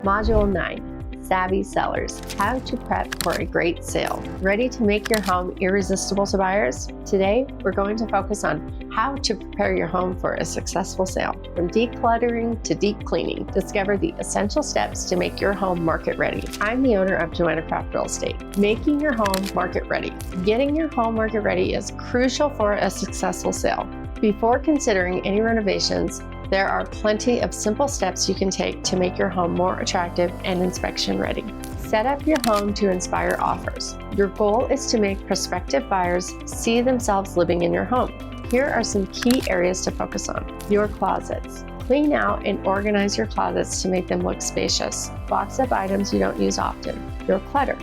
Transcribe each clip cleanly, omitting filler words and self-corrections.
Module 9, Savvy Sellers, how to prep for a great sale. Ready to make your home irresistible to buyers? Today, we're going to focus on how to prepare your home for a successful sale. From decluttering to deep cleaning, discover the essential steps to make your home market ready. I'm the owner of Kraft Real Estate. Making your home market ready. Getting your home market ready is crucial for a successful sale. Before considering any renovations, there are plenty of simple steps you can take to make your home more attractive and inspection ready. Set up your home to inspire offers. Your goal is to make prospective buyers see themselves living in your home. Here are some key areas to focus on. Your closets. Clean out and organize your closets to make them look spacious. Box up items you don't use often. Your clutter.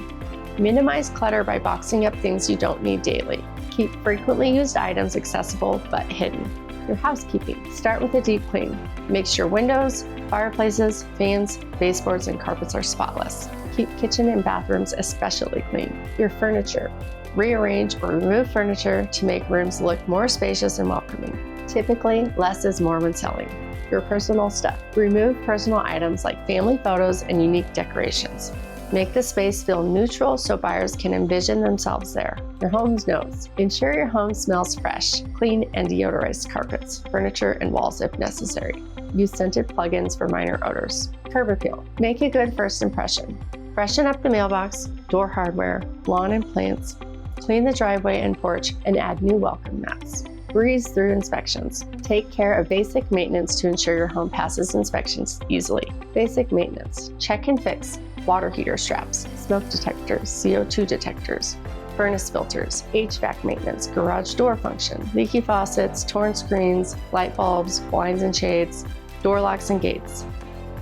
Minimize clutter by boxing up things you don't need daily. Keep frequently used items accessible but hidden. Your housekeeping. Start with a deep clean. Make sure windows, fireplaces, fans, baseboards, and carpets are spotless. Keep kitchen and bathrooms especially clean. Your furniture. Rearrange or remove furniture to make rooms look more spacious and welcoming. Typically, less is more when selling. Your personal stuff. Remove personal items like family photos and unique decorations. Make the space feel neutral so buyers can envision themselves there. Your home's notes. Ensure your home smells fresh, clean, and deodorized carpets, furniture, and walls if necessary. Use scented plugins for minor odors. Curb appeal. Make a good first impression. Freshen up the mailbox, door hardware, lawn and plants. Clean the driveway and porch, and add new welcome mats. Breeze through inspections. Take care of basic maintenance to ensure your home passes inspections easily. Basic maintenance. Check and fix water heater straps, smoke detectors, CO2 detectors, furnace filters, HVAC maintenance, garage door function, leaky faucets, torn screens, light bulbs, blinds and shades, door locks and gates.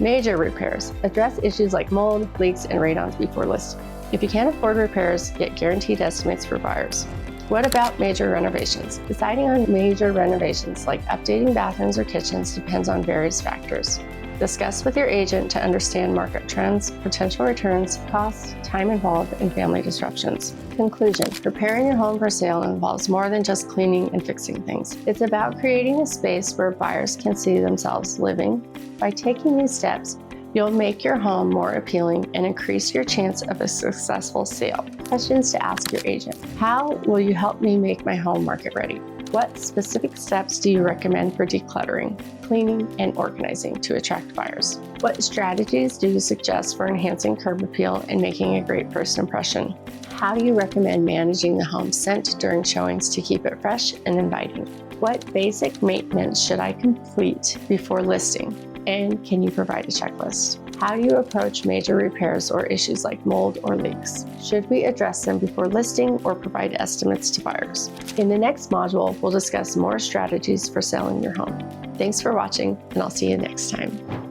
Major repairs. Address issues like mold, leaks, and radons before listing. If you can't afford repairs, get guaranteed estimates for buyers. What about major renovations? Deciding on major renovations like updating bathrooms or kitchens depends on various factors. Discuss with your agent to understand market trends, potential returns, costs, time involved, and family disruptions. Conclusion. Preparing your home for sale involves more than just cleaning and fixing things. It's about creating a space where buyers can see themselves living. By taking these steps, you'll make your home more appealing and increase your chance of a successful sale. Questions to ask your agent. How will you help me make my home market ready? What specific steps do you recommend for decluttering, cleaning, and organizing to attract buyers? What strategies do you suggest for enhancing curb appeal and making a great first impression? How do you recommend managing the home scent during showings to keep it fresh and inviting? What basic maintenance should I complete before listing? And can you provide a checklist? How do you approach major repairs or issues like mold or leaks? Should we address them before listing or provide estimates to buyers? In the next module, we'll discuss more strategies for selling your home. Thanks for watching, and I'll see you next time.